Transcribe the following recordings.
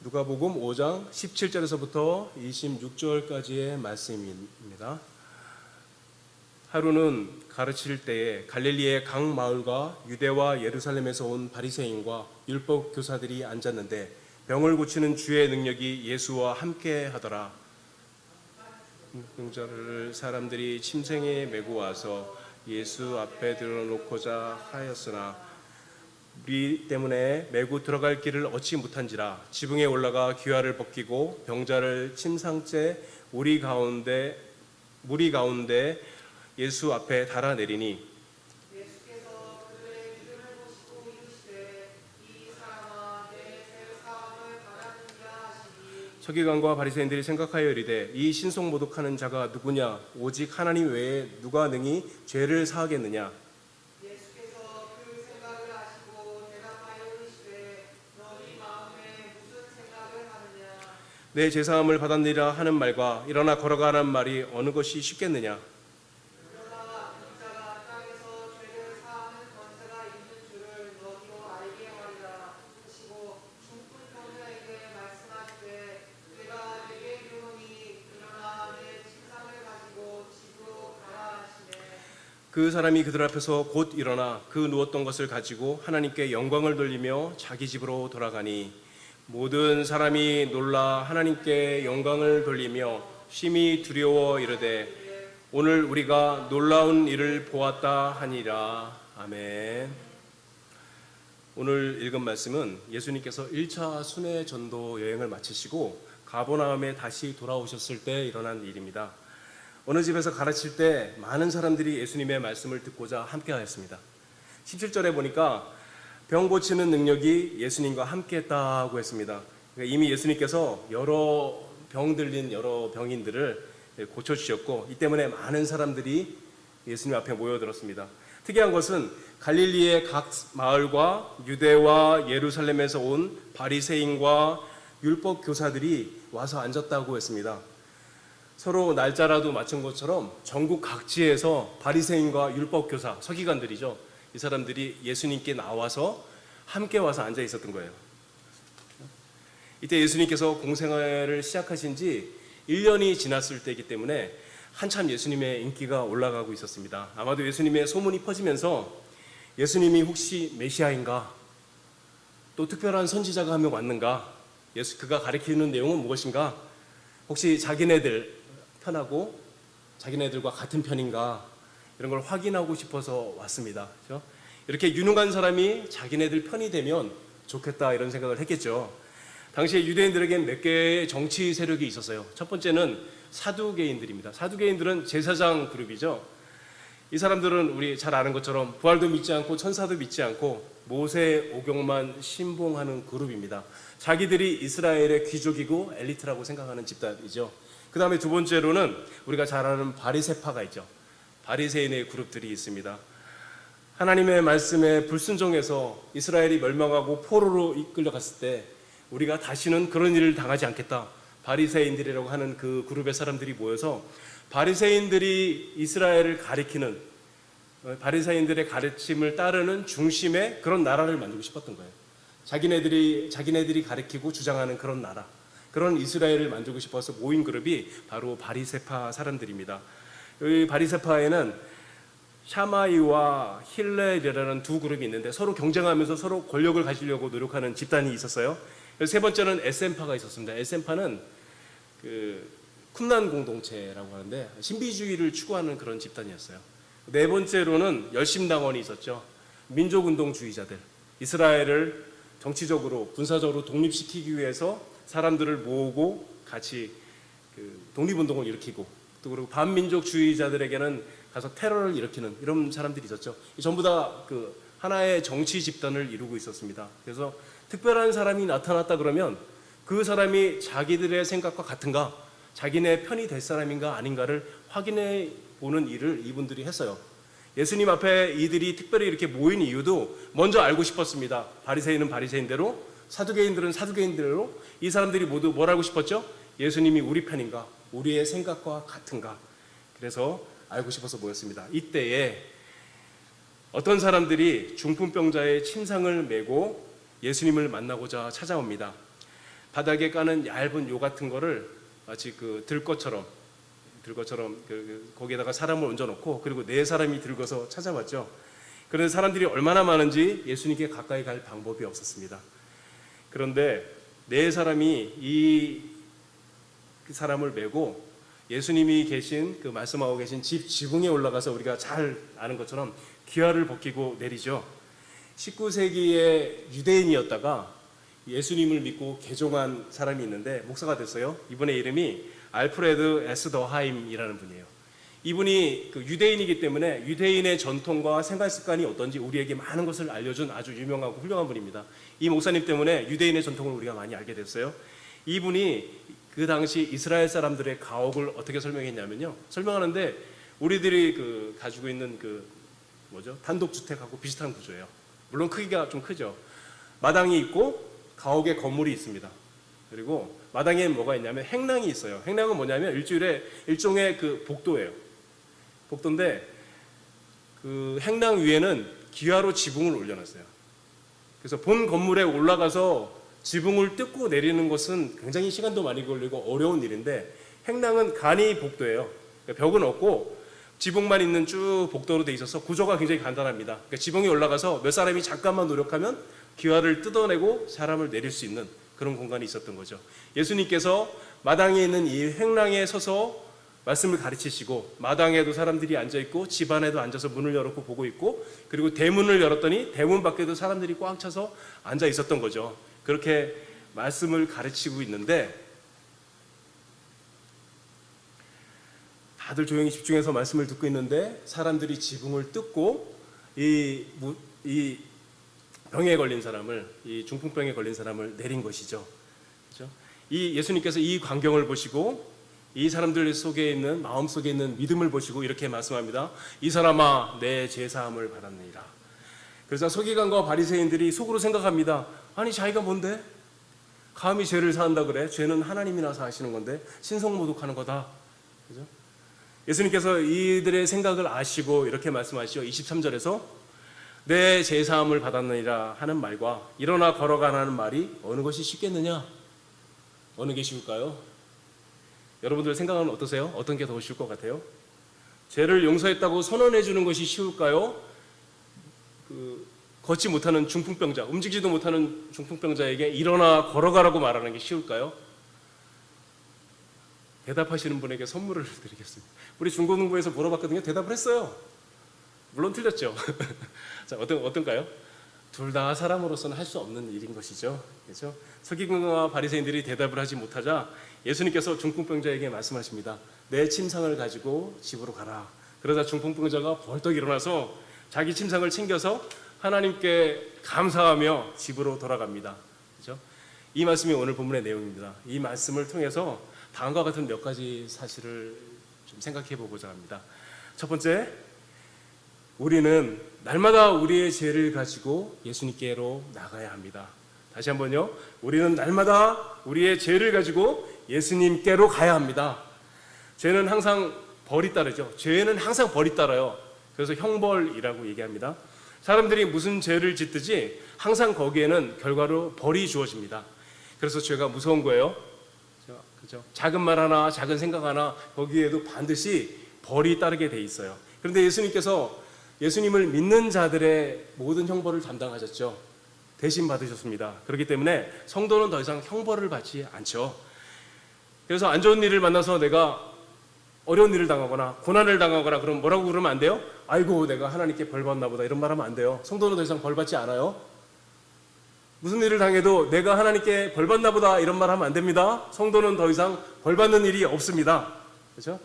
누가복음 5장 17절에서부터 26절까지의 말씀입니다. 하루는 가르칠 때에 갈릴리의 각 마을과 유대와 예루살렘에서 온 바리새인과 율법 교사들이 앉았는데 병을 고치는 주의 능력이 예수와 함께 하더라. 병자를 사람들이 침생에 메고 와서 예수 앞에 들어놓고자 하였으나 우리 때문에 메고 들어갈 길을 얻지 못한지라 지붕에 올라가 귀화를 벗기고 병자를 침상째 무리 가운데 예수 앞에 달아내리니 예수께서 그들의 믿음을 보시고 이르시되 이 사람아 내 죄 사함을 받았느냐 하시니 서기관과 바리새인들이 생각하여 이르되 이 신성 모독하는 자가 누구냐 오직 하나님 외에 누가 능히 죄를 사하겠느냐. 예수께서 그 생각을 아시고 대답하여 이르시되 너희 마음에 무슨 생각을 하느냐 내 제사함을 받았느니라 하는 말과 일어나 걸어가라는 말이 어느 것이 쉽겠느냐. 그러나 인자가 땅에서 죄를 사하는 권세가 있는 줄을 너희도 알게 하리라 하시고 중풍 병자에게 말씀하시되 내가 내게 이르노니 일어나 내 침상을 가지고 집으로 가라 하시매 그 사람이 그들 앞에서 곧 일어나 그 누웠던 것을 가지고 하나님께 영광을 돌리며 자기 집으로 돌아가니 모든 사람이 놀라 하나님께 영광을 돌리며 심히 두려워 이르되 오늘 우리가 놀라운 일을 보았다 하니라. 아멘. 오늘 읽은 말씀은 예수님께서 1차 순회 전도 여행을 마치시고 가버나움에 다시 돌아오셨을 때 일어난 일입니다. 어느 집에서 가르칠 때 많은 사람들이 예수님의 말씀을 듣고자 함께 하였습니다. 17절에 보니까 병 고치는 능력이 예수님과 함께 했다고 했습니다. 그러니까 이미 예수님께서 여러 병 들린 여러 병인들을 고쳐주셨고 이 때문에 많은 사람들이 예수님 앞에 모여들었습니다. 특이한 것은 갈릴리의 각 마을과 유대와 예루살렘에서 온 바리새인과 율법 교사들이 와서 앉았다고 했습니다. 서로 날짜라도 맞춘 것처럼 전국 각지에서 바리새인과 율법 교사, 서기관들이죠. 이 사람들이 예수님께 나와서 함께 와서 앉아 있었던 거예요. 이때 예수님께서 공생활을 시작하신 지 1년이 지났을 때이기 때문에 한참 예수님의 인기가 올라가고 있었습니다. 아마도 예수님의 소문이 퍼지면서 예수님이 혹시 메시아인가? 또 특별한 선지자가 한 명 왔는가? 그가 가르치는 내용은 무엇인가? 혹시 자기네들 편하고 자기네들과 같은 편인가? 이런 걸 확인하고 싶어서 왔습니다. 그렇죠? 이렇게 유능한 사람이 자기네들 편이 되면 좋겠다 이런 생각을 했겠죠. 당시에 유대인들에겐 몇 개의 정치 세력이 있었어요. 첫 번째는 사두개인들입니다. 사두개인들은 제사장 그룹이죠. 이 사람들은 우리 잘 아는 것처럼 부활도 믿지 않고 천사도 믿지 않고 모세 오경만 신봉하는 그룹입니다. 자기들이 이스라엘의 귀족이고 엘리트라고 생각하는 집단이죠. 그 다음에 두 번째로는 우리가 잘 아는 바리새파가 있죠. 바리새인의 그룹들이 있습니다. 하나님의 말씀에 불순종해서 이스라엘이 멸망하고 포로로 이끌려갔을 때 우리가 다시는 그런 일을 당하지 않겠다. 바리새인들이라고 하는 그 그룹의 사람들이 모여서 바리새인들이 이스라엘을 가리키는 바리새인들의 가르침을 따르는 중심의 그런 나라를 만들고 싶었던 거예요. 자기네들이 가리키고 주장하는 그런 나라, 그런 이스라엘을 만들고 싶어서 모인 그룹이 바로 바리새파 사람들입니다. 이 바리새파에는 샤마이와 힐렐이라는 두 그룹이 있는데 서로 경쟁하면서 서로 권력을 가지려고 노력하는 집단이 있었어요. 세 번째는 에센파가 있었습니다. 에센파는 쿰란 공동체라고 하는데 신비주의를 추구하는 그런 집단이었어요. 네 번째로는 열심당원이 있었죠. 민족운동주의자들, 이스라엘을 정치적으로 군사적으로 독립시키기 위해서 사람들을 모으고 같이 독립운동을 일으키고 또 그리고 반민족주의자들에게는 가서 테러를 일으키는 이런 사람들이 있었죠. 전부 다 하나의 정치 집단을 이루고 있었습니다. 그래서 특별한 사람이 나타났다 그러면 그 사람이 자기들의 생각과 같은가, 자기네 편이 될 사람인가 아닌가를 확인해 보는 일을 이분들이 했어요. 예수님 앞에 이들이 특별히 이렇게 모인 이유도 먼저 알고 싶었습니다. 바리새인은 바리새인대로, 사두개인들은 사두개인대로 이 사람들이 모두 뭘 알고 싶었죠? 예수님이 우리 편인가, 우리의 생각과 같은가. 그래서 알고 싶어서 모였습니다. 이때에 어떤 사람들이 중풍병자의 침상을 메고 예수님을 만나고자 찾아옵니다. 바닥에 까는 얇은 요 같은 거를 마치 그 들것처럼 거기에다가 사람을 얹어놓고 그리고 네 사람이 들고서 찾아왔죠. 그런데 사람들이 얼마나 많은지 예수님께 가까이 갈 방법이 없었습니다. 그런데 네 사람이 이 사람을 메고 예수님이 계신 그 말씀하고 계신 집 지붕에 올라가서 우리가 잘 아는 것처럼 귀화를 벗기고 내리죠. 19세기의 유대인이었다가 예수님을 믿고 개종한 사람이 있는데 목사가 됐어요. 이분의 이름이 알프레드 에스더하임이라는 분이에요. 이분이 그 유대인이기 때문에 유대인의 전통과 생활 습관이 어떤지 우리에게 많은 것을 알려준 아주 유명하고 훌륭한 분입니다. 이 목사님 때문에 유대인의 전통을 우리가 많이 알게 됐어요. 이분이 그 당시 이스라엘 사람들의 가옥을 어떻게 설명했냐면요. 설명하는데 우리들이 그 가지고 있는 그 단독주택하고 비슷한 구조예요. 물론 크기가 좀 크죠. 마당이 있고 가옥에 건물이 있습니다. 그리고 마당에 뭐가 있냐면 행랑이 있어요. 행랑은 뭐냐면 일종의 그 복도예요. 복도인데 그 행랑 위에는 기와로 지붕을 올려놨어요. 그래서 본 건물에 올라가서 지붕을 뜯고 내리는 것은 굉장히 시간도 많이 걸리고 어려운 일인데 행랑은 간이 복도예요. 벽은 없고 지붕만 있는 쭉 복도로 돼 있어서 구조가 굉장히 간단합니다. 그러니까 지붕에 올라가서 몇 사람이 잠깐만 노력하면 기와를 뜯어내고 사람을 내릴 수 있는 그런 공간이 있었던 거죠. 예수님께서 마당에 있는 이 행랑에 서서 말씀을 가르치시고 마당에도 사람들이 앉아있고 집 안에도 앉아서 문을 열었고 보고 있고 그리고 대문을 열었더니 대문 밖에도 사람들이 꽉 차서 앉아 있었던 거죠. 그렇게 말씀을 가르치고 있는데 다들 조용히 집중해서 말씀을 듣고 있는데 사람들이 지붕을 뜯고 이 병에 걸린 사람을, 이 중풍병에 걸린 사람을 내린 것이죠. 그렇죠? 이 예수님께서 이 광경을 보시고 이 사람들 속에 있는 마음 속에 있는 믿음을 보시고 이렇게 말씀합니다. 이 사람아 내 죄 사함을 받았느니라. 그래서 서기관과 바리새인들이 속으로 생각합니다. 아니 자기가 뭔데? 감히 죄를 사한다 그래? 죄는 하나님이나 사하시는 건데 신성모독하는 거다. 그죠? 예수님께서 이들의 생각을 아시고 이렇게 말씀하시죠. 23절에서 내 죄 사함을 받았느니라 하는 말과 일어나 걸어가라는 말이 어느 것이 쉽겠느냐? 어느 게 쉬울까요? 여러분들 생각은 어떠세요? 어떤 게 더 쉬울 것 같아요? 죄를 용서했다고 선언해 주는 것이 쉬울까요? 걷지 못하는 중풍병자, 움직이지도 못하는 중풍병자에게 일어나 걸어가라고 말하는 게 쉬울까요? 대답하시는 분에게 선물을 드리겠습니다. 우리 중고등부에서 물어봤거든요. 대답을 했어요. 물론 틀렸죠. 자, 어떤가요? 둘 다 사람으로서는 할 수 없는 일인 것이죠. 그렇죠? 서기관과 바리새인들이 대답을 하지 못하자 예수님께서 중풍병자에게 말씀하십니다. 내 침상을 가지고 집으로 가라. 그러자 중풍병자가 벌떡 일어나서 자기 침상을 챙겨서 하나님께 감사하며 집으로 돌아갑니다. 그렇죠? 이 말씀이 오늘 본문의 내용입니다. 이 말씀을 통해서 다음과 같은 몇 가지 사실을 좀 생각해 보고자 합니다. 첫 번째, 우리는 날마다 우리의 죄를 가지고 예수님께로 나가야 합니다. 다시 한번요. 우리는 날마다 우리의 죄를 가지고 예수님께로 가야 합니다. 죄는 항상 벌이 따르죠. 죄는 항상 벌이 따라요. 그래서 형벌이라고 얘기합니다. 사람들이 무슨 죄를 짓든지 항상 거기에는 결과로 벌이 주어집니다. 그래서 죄가 무서운 거예요. 그렇죠? 작은 말 하나, 작은 생각 하나 거기에도 반드시 벌이 따르게 돼 있어요. 그런데 예수님께서 예수님을 믿는 자들의 모든 형벌을 담당하셨죠. 대신 받으셨습니다. 그렇기 때문에 성도는 더 이상 형벌을 받지 않죠. 그래서 안 좋은 일을 만나서 내가 어려운 일을 당하거나 고난을 당하거나 그럼 뭐라고 그러면 안 돼요? 아이고 내가 하나님께 벌 받나 보다 이런 말 하면 안 돼요. 성도는 더 이상 벌 받지 않아요. 무슨 일을 당해도 내가 하나님께 벌 받나 보다 이런 말 하면 안 됩니다. 성도는 더 이상 벌 받는 일이 없습니다. 그렇죠?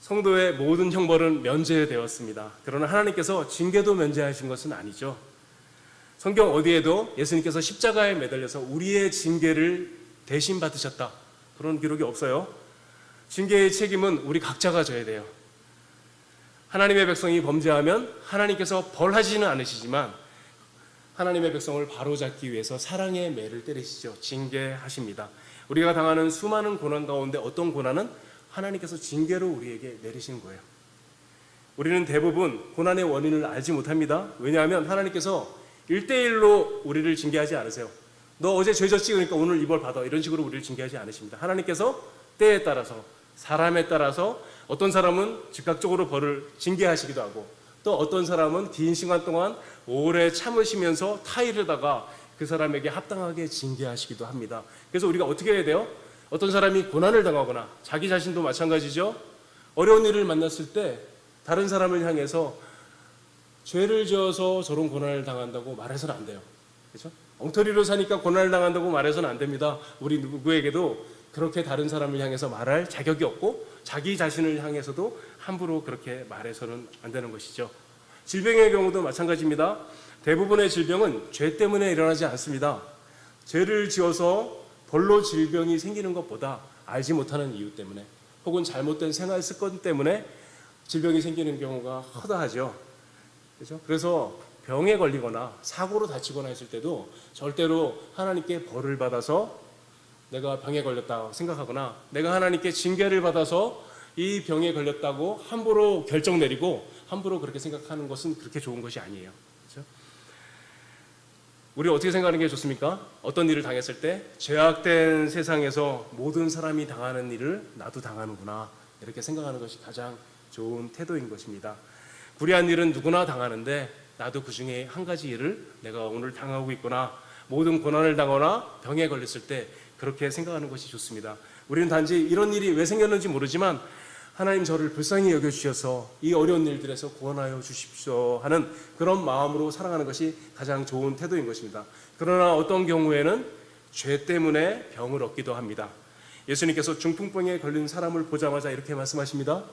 성도의 모든 형벌은 면제되었습니다. 그러나 하나님께서 징계도 면제하신 것은 아니죠. 성경 어디에도 예수님께서 십자가에 매달려서 우리의 징계를 대신 받으셨다. 그런 기록이 없어요. 징계의 책임은 우리 각자가 져야 돼요. 하나님의 백성이 범죄하면 하나님께서 벌하지는 않으시지만 하나님의 백성을 바로잡기 위해서 사랑의 매를 때리시죠. 징계하십니다. 우리가 당하는 수많은 고난 가운데 어떤 고난은 하나님께서 징계로 우리에게 내리신 거예요. 우리는 대부분 고난의 원인을 알지 못합니다. 왜냐하면 하나님께서 1대1로 우리를 징계하지 않으세요. 너 어제 죄 졌지? 그러니까 오늘 이 벌 받아. 이런 식으로 우리를 징계하지 않으십니다. 하나님께서 때에 따라서, 사람에 따라서 어떤 사람은 즉각적으로 벌을 징계하시기도 하고, 또 어떤 사람은 긴 시간 동안 오래 참으시면서 타이르다가 그 사람에게 합당하게 징계하시기도 합니다. 그래서 우리가 어떻게 해야 돼요? 어떤 사람이 고난을 당하거나, 자기 자신도 마찬가지죠. 어려운 일을 만났을 때 다른 사람을 향해서 죄를 지어서 저런 고난을 당한다고 말해서는 안 돼요. 그렇죠? 엉터리로 사니까 고난을 당한다고 말해서는 안 됩니다. 우리 누구에게도 그렇게 다른 사람을 향해서 말할 자격이 없고, 자기 자신을 향해서도 함부로 그렇게 말해서는 안 되는 것이죠. 질병의 경우도 마찬가지입니다. 대부분의 질병은 죄 때문에 일어나지 않습니다. 죄를 지어서 벌로 질병이 생기는 것보다 알지 못하는 이유 때문에, 혹은 잘못된 생활 습관 때문에 질병이 생기는 경우가 허다하죠. 그렇죠? 그래서 병에 걸리거나 사고로 다치거나 했을 때도 절대로 하나님께 벌을 받아서 내가 병에 걸렸다고 생각하거나, 내가 하나님께 징계를 받아서 이 병에 걸렸다고 함부로 결정 내리고 함부로 그렇게 생각하는 것은 그렇게 좋은 것이 아니에요. 그렇죠? 우리 어떻게 생각하는 게 좋습니까? 어떤 일을 당했을 때 죄악된 세상에서 모든 사람이 당하는 일을 나도 당하는구나, 이렇게 생각하는 것이 가장 좋은 태도인 것입니다. 불의한 일은 누구나 당하는데 나도 그 중에 한 가지 일을 내가 오늘 당하고 있구나, 모든 고난을 당하거나 병에 걸렸을 때 그렇게 생각하는 것이 좋습니다. 우리는 단지 이런 일이 왜 생겼는지 모르지만 하나님 저를 불쌍히 여겨주셔서 이 어려운 일들에서 구원하여 주십시오 하는 그런 마음으로 살아가는 것이 가장 좋은 태도인 것입니다. 그러나 어떤 경우에는 죄 때문에 병을 얻기도 합니다. 예수님께서 중풍병에 걸린 사람을 보자마자 이렇게 말씀하십니다.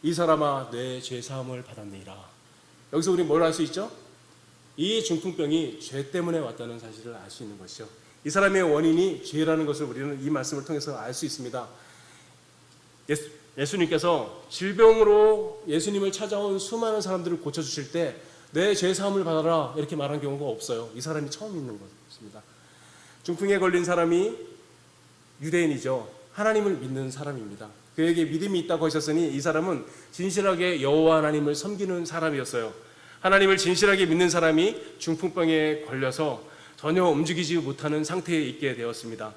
이 사람아, 내 죄 사함을 받았느니라. 여기서 우리 뭘 알 수 있죠? 이 중풍병이 죄 때문에 왔다는 사실을 알 수 있는 것이죠. 이 사람의 원인이 죄라는 것을 우리는 이 말씀을 통해서 알 수 있습니다. 예수님께서 질병으로 예수님을 찾아온 수많은 사람들을 고쳐주실 때 내 죄 사함을 받아라 이렇게 말한 경우가 없어요. 이 사람이 처음 있는 것입니다. 중풍에 걸린 사람이 유대인이죠. 하나님을 믿는 사람입니다. 그에게 믿음이 있다고 하셨으니 이 사람은 진실하게 여호와 하나님을 섬기는 사람이었어요. 하나님을 진실하게 믿는 사람이 중풍병에 걸려서 전혀 움직이지 못하는 상태에 있게 되었습니다.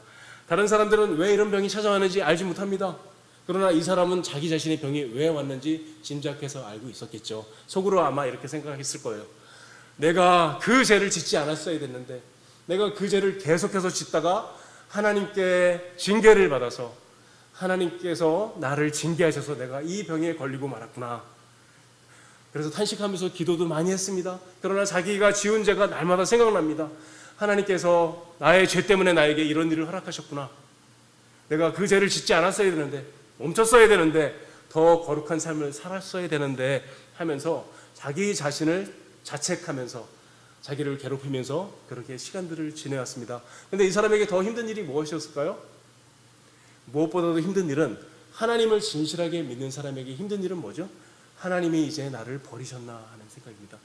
다른 사람들은 왜 이런 병이 찾아왔는지 알지 못합니다. 그러나 이 사람은 자기 자신의 병이 왜 왔는지 짐작해서 알고 있었겠죠. 속으로 아마 이렇게 생각했을 거예요. 내가 그 죄를 짓지 않았어야 됐는데, 내가 그 죄를 계속해서 짓다가 하나님께 징계를 받아서 하나님께서 나를 징계하셔서 내가 이 병에 걸리고 말았구나. 그래서 탄식하면서 기도도 많이 했습니다. 그러나 자기가 지은 죄가 날마다 생각납니다. 하나님께서 나의 죄 때문에 나에게 이런 일을 허락하셨구나. 내가 그 죄를 짓지 않았어야 되는데, 멈췄어야 되는데, 더 거룩한 삶을 살았어야 되는데 하면서 자기 자신을 자책하면서 자기를 괴롭히면서 그렇게 시간들을 지내왔습니다. 그런데 이 사람에게 더 힘든 일이 무엇이었을까요? 무엇보다도 힘든 일은, 하나님을 진실하게 믿는 사람에게 힘든 일은 뭐죠? 하나님이 이제 나를 버리셨나 하는 생각입니다.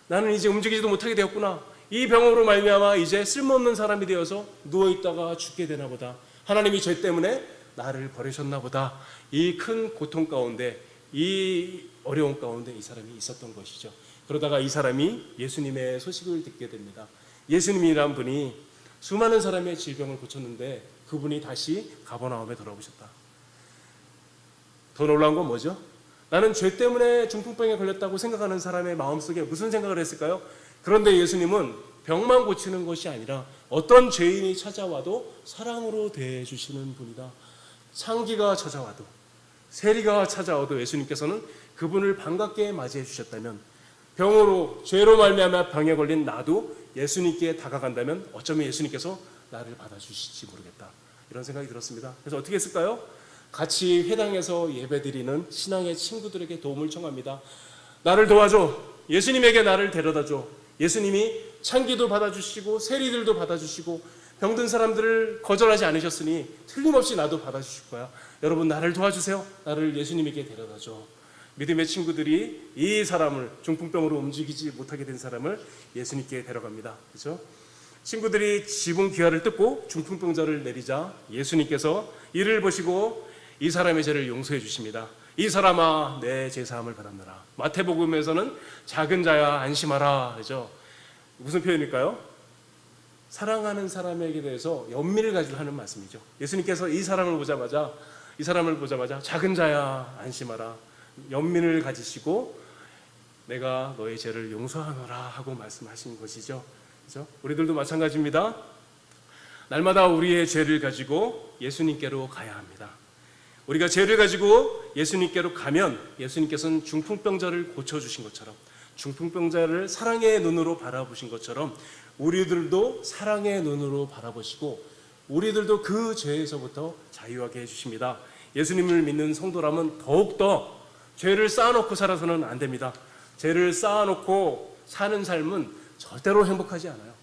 나는 이제 움직이지도 못하게 되었구나. 이 병으로 말미암아 이제 쓸모없는 사람이 되어서 누워있다가 죽게 되나 보다. 하나님이 죄 때문에 나를 버리셨나 보다. 이 큰 고통 가운데, 이 어려움 가운데 이 사람이 있었던 것이죠. 그러다가 이 사람이 예수님의 소식을 듣게 됩니다. 예수님이란 분이 수많은 사람의 질병을 고쳤는데 그분이 다시 가버나움에 돌아오셨다. 더 놀라운 건 뭐죠? 나는 죄 때문에 중풍병에 걸렸다고 생각하는 사람의 마음속에 무슨 생각을 했을까요? 그런데 예수님은 병만 고치는 것이 아니라 어떤 죄인이 찾아와도 사랑으로 대해주시는 분이다. 창기가 찾아와도, 세리가 찾아와도 예수님께서는 그분을 반갑게 맞이해 주셨다면, 병으로, 죄로 말미암아 병에 걸린 나도 예수님께 다가간다면 어쩌면 예수님께서 나를 받아주실지 모르겠다, 이런 생각이 들었습니다. 그래서 어떻게 했을까요? 같이 회당에서 예배드리는 신앙의 친구들에게 도움을 청합니다. 나를 도와줘. 예수님에게 나를 데려다줘. 예수님이 창기도 받아주시고 세리들도 받아주시고 병든 사람들을 거절하지 않으셨으니 틀림없이 나도 받아주실 거야. 여러분, 나를 도와주세요. 나를 예수님에게 데려다줘. 믿음의 친구들이 이 사람을, 중풍병으로 움직이지 못하게 된 사람을 예수님께 데려갑니다. 그렇죠? 친구들이 지붕 귀화를 뜯고 중풍병자를 내리자 예수님께서 이를 보시고 이 사람의 죄를 용서해 주십니다. 이 사람아, 내 죄사함을 받았노라. 마태복음에서는 작은 자야 안심하라, 그죠? 무슨 표현일까요? 사랑하는 사람에게 대해서 연민을 가지고 하는 말씀이죠. 예수님께서 이 사람을 보자마자 작은 자야 안심하라, 연민을 가지시고 내가 너의 죄를 용서하노라 하고 말씀하신 것이죠. 그렇죠? 우리들도 마찬가지입니다. 날마다 우리의 죄를 가지고 예수님께로 가야 합니다. 우리가 죄를 가지고 예수님께로 가면 예수님께서는 중풍병자를 고쳐주신 것처럼, 중풍병자를 사랑의 눈으로 바라보신 것처럼 우리들도 사랑의 눈으로 바라보시고 우리들도 그 죄에서부터 자유하게 해주십니다. 예수님을 믿는 성도라면 더욱더 죄를 쌓아놓고 살아서는 안 됩니다. 죄를 쌓아놓고 사는 삶은 절대로 행복하지 않아요.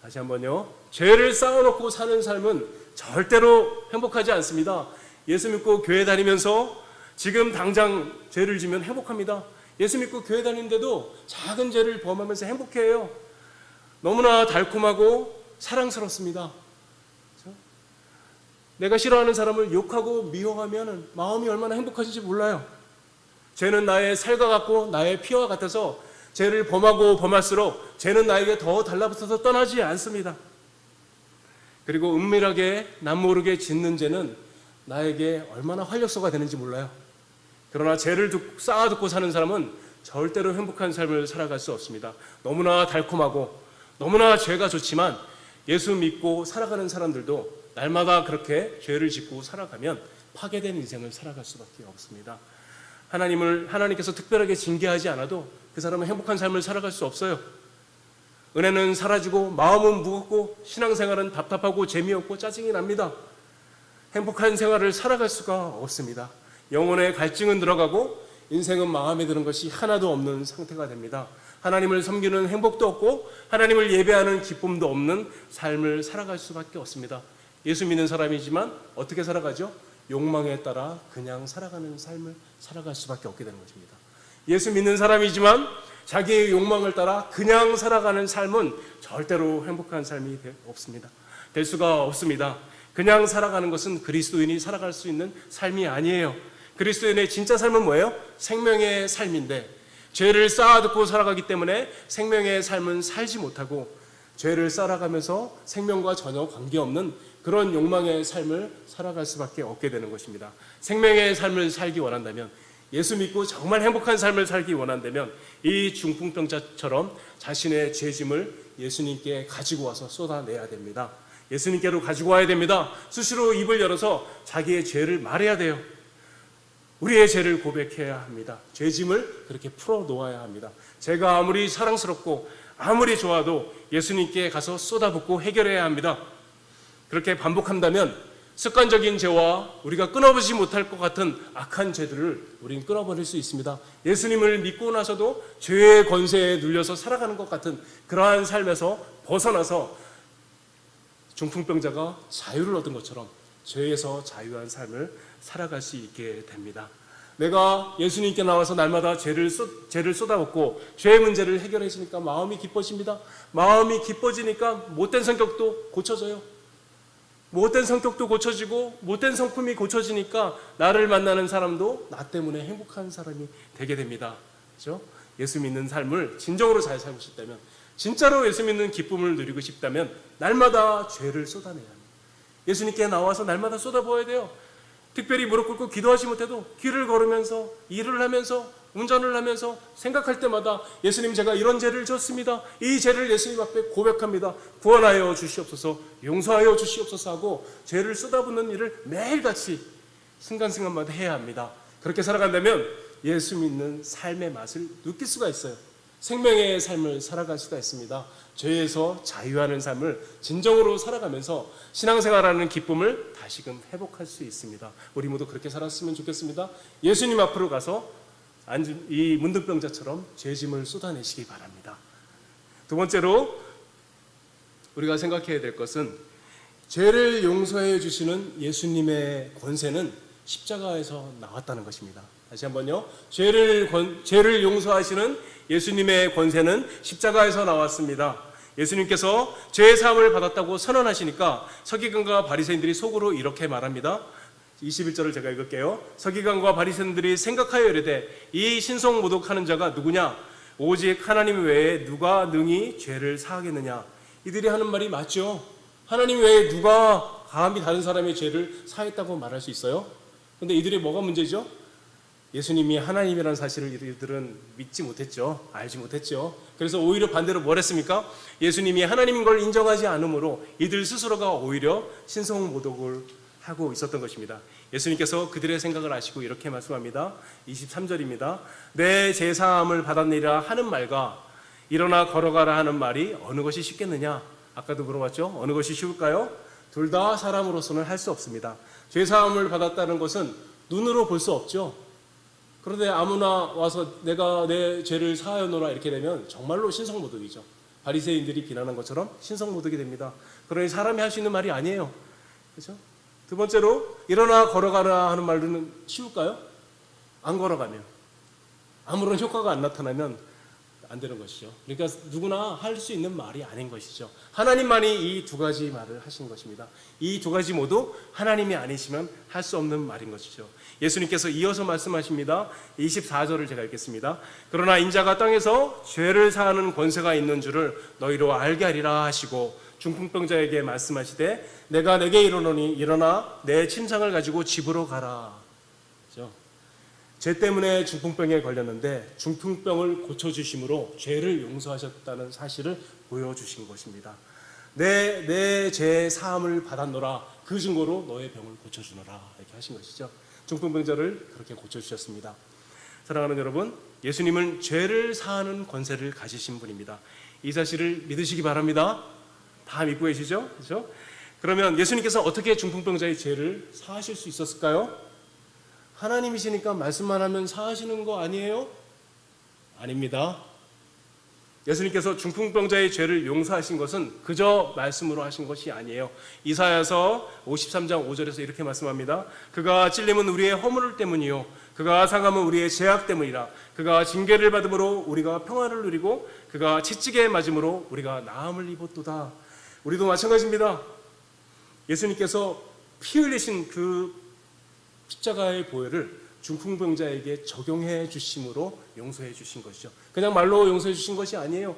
다시 한번요. 죄를 쌓아놓고 사는 삶은 절대로 행복하지 않습니다. 예수 믿고 교회 다니면서 지금 당장 죄를 지면 행복합니다. 예수 믿고 교회 다니는데도 작은 죄를 범하면서 행복해요. 너무나 달콤하고 사랑스럽습니다. 그렇죠? 내가 싫어하는 사람을 욕하고 미워하면 마음이 얼마나 행복하신지 몰라요. 죄는 나의 살과 같고 나의 피와 같아서 죄를 범하고 범할수록 죄는 나에게 더 달라붙어서 떠나지 않습니다. 그리고 은밀하게 남모르게 짓는 죄는 나에게 얼마나 활력소가 되는지 몰라요. 그러나 죄를 쌓아두고 사는 사람은 절대로 행복한 삶을 살아갈 수 없습니다. 너무나 달콤하고 너무나 죄가 좋지만 예수 믿고 살아가는 사람들도 날마다 그렇게 죄를 짓고 살아가면 파괴된 인생을 살아갈 수밖에 없습니다. 하나님께서 특별하게 징계하지 않아도 그 사람은 행복한 삶을 살아갈 수 없어요. 은혜는 사라지고 마음은 무겁고 신앙생활은 답답하고 재미없고 짜증이 납니다. 행복한 생활을 살아갈 수가 없습니다. 영혼의 갈증은 들어가고 인생은 마음에 드는 것이 하나도 없는 상태가 됩니다. 하나님을 섬기는 행복도 없고 하나님을 예배하는 기쁨도 없는 삶을 살아갈 수밖에 없습니다. 예수 믿는 사람이지만 어떻게 살아가죠? 욕망에 따라 그냥 살아가는 삶을 살아갈 수밖에 없게 되는 것입니다. 예수 믿는 사람이지만 자기의 욕망을 따라 그냥 살아가는 삶은 절대로 행복한 삶이 없습니다. 될 수가 없습니다. 그냥 살아가는 것은 그리스도인이 살아갈 수 있는 삶이 아니에요. 그리스도인의 진짜 삶은 뭐예요? 생명의 삶인데 죄를 쌓아두고 살아가기 때문에 생명의 삶은 살지 못하고 죄를 쌓아가면서 생명과 전혀 관계없는 그런 욕망의 삶을 살아갈 수밖에 없게 되는 것입니다. 생명의 삶을 살기 원한다면, 예수 믿고 정말 행복한 삶을 살기 원한다면 이 중풍병자처럼 자신의 죄짐을 예수님께 가지고 와서 쏟아내야 됩니다. 예수님께로 가지고 와야 됩니다. 수시로 입을 열어서 자기의 죄를 말해야 돼요. 우리의 죄를 고백해야 합니다. 죄짐을 그렇게 풀어놓아야 합니다. 제가 아무리 사랑스럽고 아무리 좋아도 예수님께 가서 쏟아붓고 해결해야 합니다. 그렇게 반복한다면 습관적인 죄와 우리가 끊어보지 못할 것 같은 악한 죄들을 우리는 끊어버릴 수 있습니다. 예수님을 믿고 나서도 죄의 권세에 눌려서 살아가는 것 같은 그러한 삶에서 벗어나서 중풍병자가 자유를 얻은 것처럼 죄에서 자유한 삶을 살아갈 수 있게 됩니다. 내가 예수님께 나와서 날마다 죄를 쏟아붓고 죄의 문제를 해결해 주니까 마음이 기뻐집니다. 마음이 기뻐지니까 못된 성격도 고쳐져요. 못된 성격도 고쳐지고 못된 성품이 고쳐지니까 나를 만나는 사람도 나 때문에 행복한 사람이 되게 됩니다. 그렇죠? 예수 믿는 삶을 진정으로 잘 살고 싶다면, 진짜로 예수 믿는 기쁨을 누리고 싶다면 날마다 죄를 쏟아내야 합니다. 예수님께 나와서 날마다 쏟아부어야 돼요. 특별히 무릎 꿇고 기도하지 못해도 길을 걸으면서 일을 하면서 운전을 하면서 생각할 때마다 예수님, 제가 이런 죄를 졌습니다. 이 죄를 예수님 앞에 고백합니다. 구원하여 주시옵소서, 용서하여 주시옵소서 하고 죄를 쏟아붓는 일을 매일같이 순간순간마다 해야 합니다. 그렇게 살아간다면 예수 믿는 삶의 맛을 느낄 수가 있어요. 생명의 삶을 살아갈 수가 있습니다. 죄에서 자유하는 삶을 진정으로 살아가면서 신앙생활하는 기쁨을 다시금 회복할 수 있습니다. 우리 모두 그렇게 살았으면 좋겠습니다. 예수님 앞으로 가서 이 문둥병자처럼 죄짐을 쏟아내시기 바랍니다. 두 번째로 우리가 생각해야 될 것은 죄를 용서해 주시는 예수님의 권세는 십자가에서 나왔다는 것입니다. 다시 한번요. 죄를 용서하시는 예수님의 권세는 십자가에서 나왔습니다. 예수님께서 죄의 사함을 받았다고 선언하시니까 서기관과 바리새인들이 속으로 이렇게 말합니다. 21절을 제가 읽을게요. 서기관과 바리새인들이 생각하여 이르되 이 신성모독하는 자가 누구냐? 오직 하나님 외에 누가 능히 죄를 사하겠느냐? 이들이 하는 말이 맞죠. 하나님 외에 누가 감히 다른 사람의 죄를 사했다고 말할 수 있어요? 근데 이들이 뭐가 문제죠? 예수님이 하나님이라는 사실을 이들은 믿지 못했죠. 알지 못했죠. 그래서 오히려 반대로 뭘 했습니까? 예수님이 하나님인 걸 인정하지 않으므로 이들 스스로가 오히려 신성모독을 하고 있었던 것입니다. 예수님께서 그들의 생각을 아시고 이렇게 말씀합니다. 23절입니다. 내 제사함을 받았느니라 하는 말과 일어나 걸어가라 하는 말이 어느 것이 쉽겠느냐? 아까도 물어봤죠. 어느 것이 쉬울까요? 둘 다 사람으로서는 할 수 없습니다. 제사함을 받았다는 것은 눈으로 볼 수 없죠. 그런데 아무나 와서 내가 내 죄를 사하였노라 이렇게 되면 정말로 신성모독이죠. 바리새인들이 비난한 것처럼 신성모독이 됩니다. 그러니 사람이 할 수 있는 말이 아니에요. 그렇죠? 두 번째로 일어나 걸어가라 하는 말은 쉬울까요? 안 걸어가면, 아무런 효과가 안 나타나면 안 되는 것이죠. 그러니까 누구나 할 수 있는 말이 아닌 것이죠. 하나님만이 이 두 가지 말을 하신 것입니다. 이 두 가지 모두 하나님이 아니시면 할 수 없는 말인 것이죠. 예수님께서 이어서 말씀하십니다. 24절을 제가 읽겠습니다. 그러나 인자가 땅에서 죄를 사하는 권세가 있는 줄을 너희로 알게 하리라 하시고 중풍병자에게 말씀하시되 내가 내게 이르노니 일어나 내 침상을 가지고 집으로 가라. 그렇죠? 죄 때문에 중풍병에 걸렸는데 중풍병을 고쳐주심으로 죄를 용서하셨다는 사실을 보여주신 것입니다. 내 죄 사함을 받았노라. 그 증거로 너의 병을 고쳐주노라. 이렇게 하신 것이죠. 중풍병자를 그렇게 고쳐주셨습니다. 사랑하는 여러분, 예수님은 죄를 사하는 권세를 가지신 분입니다. 이 사실을 믿으시기 바랍니다. 다 믿고 계시죠? 그렇죠? 그러면 예수님께서 어떻게 중풍병자의 죄를 사하실 수 있었을까요? 하나님이시니까 말씀만 하면 사하시는 거 아니에요? 아닙니다. 예수님께서 중풍병자의 죄를 용서하신 것은 그저 말씀으로 하신 것이 아니에요. 이사야서 53장 5절에서 이렇게 말씀합니다. 그가 찔림은 우리의 허물 때문이요 그가 상함은 우리의 죄악 때문이라. 그가 징계를 받음으로 우리가 평화를 누리고 그가 채찍에 맞음으로 우리가 나음을 입었도다. 우리도 마찬가지입니다. 예수님께서 피 흘리신 그 십자가의 보혈을 중풍병자에게 적용해 주심으로 용서해 주신 것이죠. 그냥 말로 용서해 주신 것이 아니에요.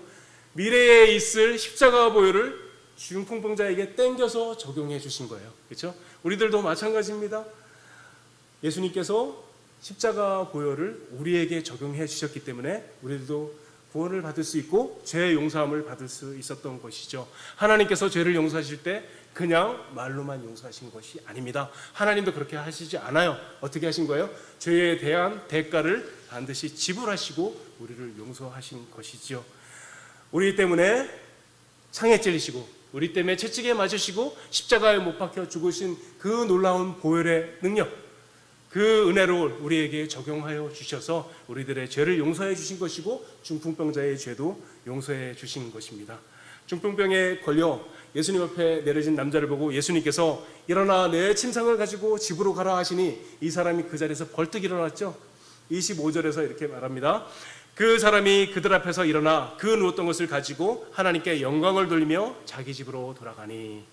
미래에 있을 십자가 보혈을 중풍병자에게 땡겨서 적용해 주신 거예요. 그렇죠? 우리들도 마찬가지입니다. 예수님께서 십자가 보혈을 우리에게 적용해 주셨기 때문에 우리들도 구원을 받을 수 있고 죄의 용서함을 받을 수 있었던 것이죠. 하나님께서 죄를 용서하실 때 그냥 말로만 용서하신 것이 아닙니다. 하나님도 그렇게 하시지 않아요. 어떻게 하신 거예요? 죄에 대한 대가를 반드시 지불하시고 우리를 용서하신 것이지요. 우리 때문에 창에 찔리시고 우리 때문에 채찍에 맞으시고 십자가에 못 박혀 죽으신 그 놀라운 보혈의 능력, 그 은혜로 우리에게 적용하여 주셔서 우리들의 죄를 용서해 주신 것이고 중풍병자의 죄도 용서해 주신 것입니다. 중풍병에 걸려 예수님 앞에 내려진 남자를 보고 예수님께서 일어나 내 침상을 가지고 집으로 가라 하시니 이 사람이 그 자리에서 벌떡 일어났죠. 25절에서 이렇게 말합니다. 그 사람이 그들 앞에서 일어나 그 누웠던 것을 가지고 하나님께 영광을 돌리며 자기 집으로 돌아가니.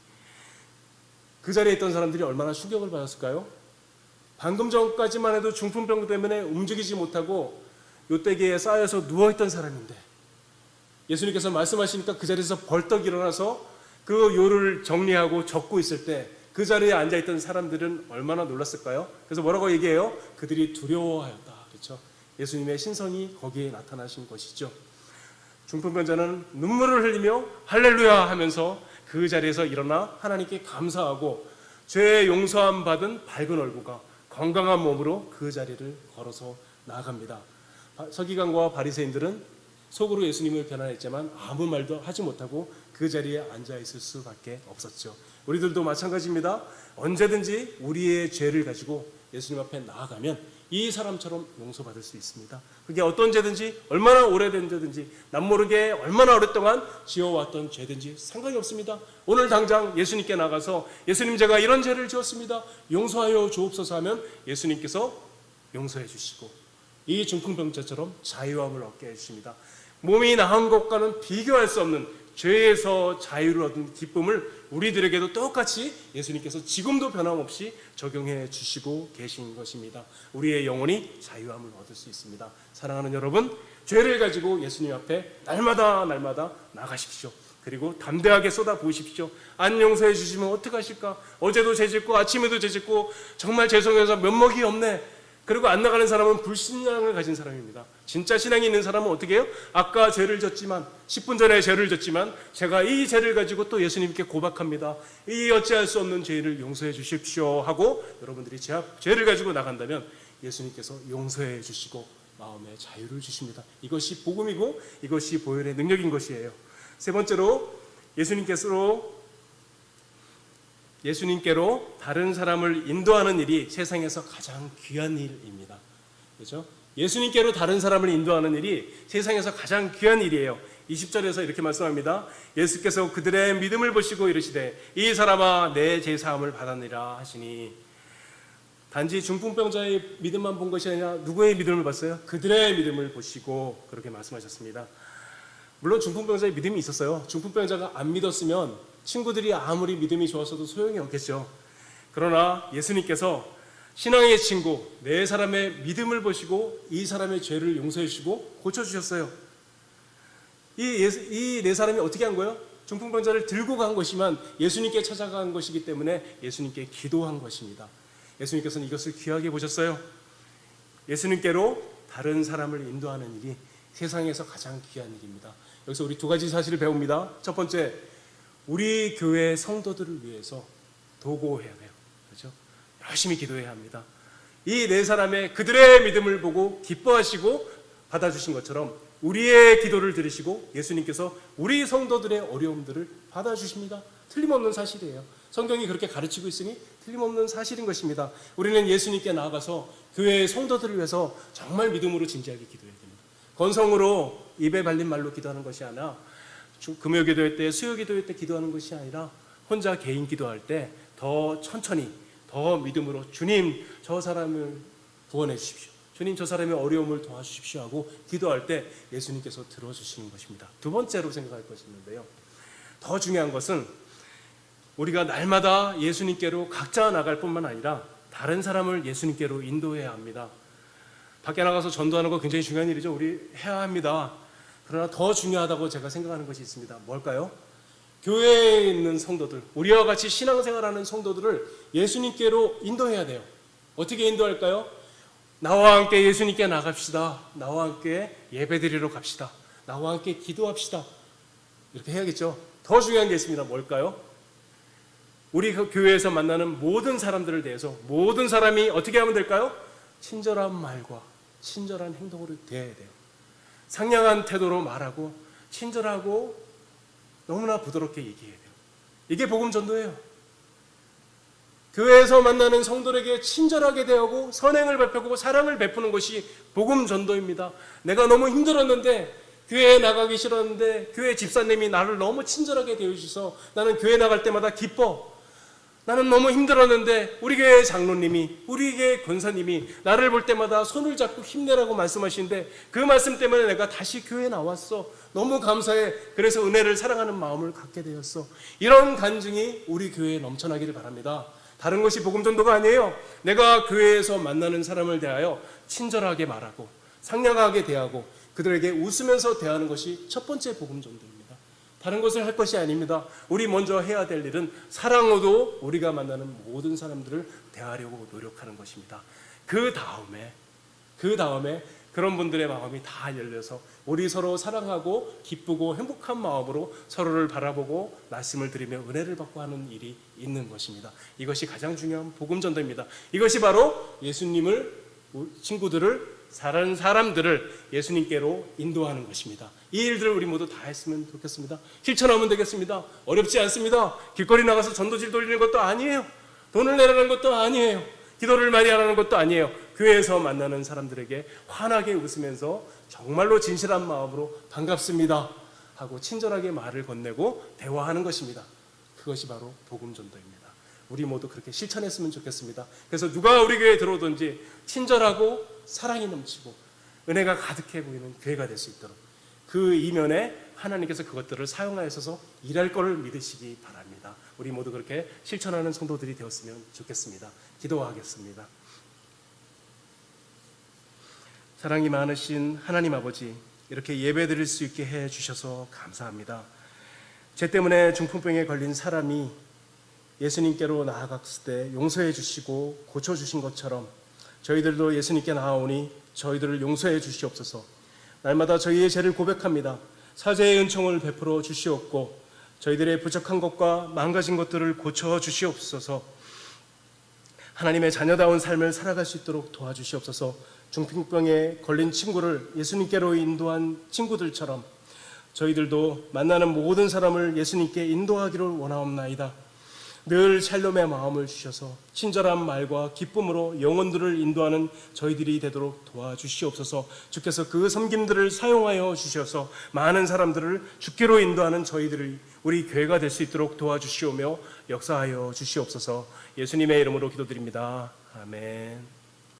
그 자리에 있던 사람들이 얼마나 충격을 받았을까요? 방금 전까지만 해도 중풍병 때문에 움직이지 못하고 요떼기에 쌓여서 누워있던 사람인데 예수님께서 말씀하시니까 그 자리에서 벌떡 일어나서 그 요를 정리하고 적고 있을 때 그 자리에 앉아있던 사람들은 얼마나 놀랐을까요? 그래서 뭐라고 얘기해요? 그들이 두려워하였다. 그렇죠? 예수님의 신성이 거기에 나타나신 것이죠. 중풍병자는 눈물을 흘리며 할렐루야 하면서 그 자리에서 일어나 하나님께 감사하고 죄의 용서함 받은 밝은 얼굴과 건강한 몸으로 그 자리를 걸어서 나아갑니다. 서기관과 바리새인들은 속으로 예수님을 비난했지만 아무 말도 하지 못하고 그 자리에 앉아 있을 수밖에 없었죠. 우리들도 마찬가지입니다. 언제든지 우리의 죄를 가지고 예수님 앞에 나아가면 이 사람처럼 용서받을 수 있습니다. 그게 어떤 죄든지 얼마나 오래된 죄든지 남모르게 얼마나 오랫동안 지어왔던 죄든지 상관이 없습니다. 오늘 당장 예수님께 나가서 예수님 제가 이런 죄를 지었습니다. 용서하여 주옵소서 하면 예수님께서 용서해 주시고 이 중풍병자처럼 자유함을 얻게 해주십니다. 몸이 나은 것과는 비교할 수 없는 죄에서 자유를 얻은 기쁨을 우리들에게도 똑같이 예수님께서 지금도 변함없이 적용해 주시고 계신 것입니다. 우리의 영혼이 자유함을 얻을 수 있습니다. 사랑하는 여러분, 죄를 가지고 예수님 앞에 날마다 나가십시오. 그리고 담대하게 쏟아부으십시오. 안 용서해 주시면 어떡하실까? 어제도 죄짓고 아침에도 죄짓고 정말 죄송해서 면목이 없네. 그리고 안 나가는 사람은 불신앙을 가진 사람입니다. 진짜 신앙이 있는 사람은 어떻게 해요? 아까 죄를 졌지만 10분 전에 죄를 졌지만 제가 이 죄를 가지고 또 예수님께 고백합니다. 이 어찌할 수 없는 죄를 용서해 주십시오 하고 여러분들이 죄를 가지고 나간다면 예수님께서 용서해 주시고 마음의 자유를 주십니다. 이것이 복음이고 이것이 보혈의 능력인 것이에요. 세 번째로 예수님께로 다른 사람을 인도하는 일이 세상에서 가장 귀한 일입니다. 그렇죠? 예수님께로 다른 사람을 인도하는 일이 세상에서 가장 귀한 일이에요. 20절에서 이렇게 말씀합니다. 예수께서 그들의 믿음을 보시고 이르시되 이 사람아 내 죄사함을 받았느니라 하시니, 단지 중풍병자의 믿음만 본 것이 아니라 누구의 믿음을 봤어요? 그들의 믿음을 보시고 그렇게 말씀하셨습니다. 물론 중풍병자의 믿음이 있었어요. 중풍병자가 안 믿었으면 친구들이 아무리 믿음이 좋았어도 소용이 없겠죠. 그러나 예수님께서 신앙의 친구 네 사람의 믿음을 보시고 이 사람의 죄를 용서해 주시고 고쳐주셨어요. 이 네 사람이 어떻게 한 거예요? 중풍병자를 들고 간 것이면 예수님께 찾아간 것이기 때문에 예수님께 기도한 것입니다. 예수님께서는 이것을 귀하게 보셨어요. 예수님께로 다른 사람을 인도하는 일이 세상에서 가장 귀한 일입니다. 여기서 우리 두 가지 사실을 배웁니다. 첫 번째, 우리 교회 성도들을 위해서 도구해야 돼요. 그렇죠? 열심히 기도해야 합니다. 이 네 사람의 그들의 믿음을 보고 기뻐하시고 받아주신 것처럼 우리의 기도를 들으시고 예수님께서 우리 성도들의 어려움들을 받아주십니다. 틀림없는 사실이에요. 성경이 그렇게 가르치고 있으니 틀림없는 사실인 것입니다. 우리는 예수님께 나아가서 교회의 성도들을 위해서 정말 믿음으로 진지하게 기도해야 됩니다. 건성으로 입에 발린 말로 기도하는 것이 아니라 금요 기도할 때, 수요 기도할 때 기도하는 것이 아니라 혼자 개인 기도할 때 더 천천히, 더 믿음으로 주님 저 사람을 구원해 주십시오. 주님 저 사람의 어려움을 도와주십시오 하고 기도할 때 예수님께서 들어주시는 것입니다. 두 번째로 생각할 것이 있는데요. 더 중요한 것은 우리가 날마다 예수님께로 각자 나갈 뿐만 아니라 다른 사람을 예수님께로 인도해야 합니다. 밖에 나가서 전도하는 거 굉장히 중요한 일이죠. 우리 해야 합니다. 그러나 더 중요하다고 제가 생각하는 것이 있습니다. 뭘까요? 교회에 있는 성도들, 우리와 같이 신앙생활하는 성도들을 예수님께로 인도해야 돼요. 어떻게 인도할까요? 나와 함께 예수님께 나갑시다. 나와 함께 예배드리러 갑시다. 나와 함께 기도합시다. 이렇게 해야겠죠. 더 중요한 게 있습니다. 뭘까요? 우리 그 교회에서 만나는 모든 사람들을 대해서 모든 사람이 어떻게 하면 될까요? 친절한 말과 친절한 행동으로 대해야 돼요. 상냥한 태도로 말하고 친절하고 너무나 부드럽게 얘기해야 돼요. 이게 복음 전도예요. 교회에서 만나는 성도에게 친절하게 대하고 선행을 베푸고 사랑을 베푸는 것이 복음 전도입니다. 내가 너무 힘들었는데 교회에 나가기 싫었는데 교회 집사님이 나를 너무 친절하게 대해주셔서 나는 교회 나갈 때마다 기뻐. 나는 너무 힘들었는데 우리 교회 장로님이, 우리 교회 권사님이 나를 볼 때마다 손을 잡고 힘내라고 말씀하시는데 그 말씀 때문에 내가 다시 교회에 나왔어. 너무 감사해. 그래서 은혜를 사랑하는 마음을 갖게 되었어. 이런 간증이 우리 교회에 넘쳐나기를 바랍니다. 다른 것이 복음 전도가 아니에요. 내가 교회에서 만나는 사람을 대하여 친절하게 말하고 상냥하게 대하고 그들에게 웃으면서 대하는 것이 첫 번째 복음 전도입니다. 다른 것을 할 것이 아닙니다. 우리 먼저 해야 될 일은 사랑으로 우리가 만나는 모든 사람들을 대하려고 노력하는 것입니다. 그 다음에 그런 분들의 마음이 다 열려서 우리 서로 사랑하고 기쁘고 행복한 마음으로 서로를 바라보고 말씀을 드리며 은혜를 받고 하는 일이 있는 것입니다. 이것이 가장 중요한 복음 전도입니다. 이것이 바로 예수님을, 친구들을, 다른 사람들을 예수님께로 인도하는 것입니다. 이 일들을 우리 모두 다 했으면 좋겠습니다. 실천하면 되겠습니다. 어렵지 않습니다. 길거리 나가서 전도질 돌리는 것도 아니에요. 돈을 내라는 것도 아니에요. 기도를 많이 하라는 것도 아니에요. 교회에서 만나는 사람들에게 환하게 웃으면서 정말로 진실한 마음으로 반갑습니다 하고 친절하게 말을 건네고 대화하는 것입니다. 그것이 바로 복음 전도입니다. 우리 모두 그렇게 실천했으면 좋겠습니다. 그래서 누가 우리 교회에 들어오든지 친절하고 사랑이 넘치고 은혜가 가득해 보이는 교회가 될 수 있도록 그 이면에 하나님께서 그것들을 사용하셔서 일할 것을 믿으시기 바랍니다. 우리 모두 그렇게 실천하는 성도들이 되었으면 좋겠습니다. 기도하겠습니다. 사랑이 많으신 하나님 아버지, 이렇게 예배드릴 수 있게 해주셔서 감사합니다. 죄 때문에 중풍병에 걸린 사람이 예수님께로 나아갔을 때 용서해 주시고 고쳐주신 것처럼 저희들도 예수님께 나아오니 저희들을 용서해 주시옵소서. 날마다 저희의 죄를 고백합니다. 사죄의 은총을 베풀어 주시옵고 저희들의 부족한 것과 망가진 것들을 고쳐 주시옵소서. 하나님의 자녀다운 삶을 살아갈 수 있도록 도와주시옵소서. 중풍병에 걸린 친구를 예수님께로 인도한 친구들처럼 저희들도 만나는 모든 사람을 예수님께 인도하기를 원하옵나이다. 늘 샬롬의 마음을 주셔서 친절한 말과 기쁨으로 영혼들을 인도하는 저희들이 되도록 도와주시옵소서. 주께서 그 섬김들을 사용하여 주셔서 많은 사람들을 주께로 인도하는 저희들이 우리 교회가 될 수 있도록 도와주시오며 역사하여 주시옵소서. 예수님의 이름으로 기도드립니다. 아멘.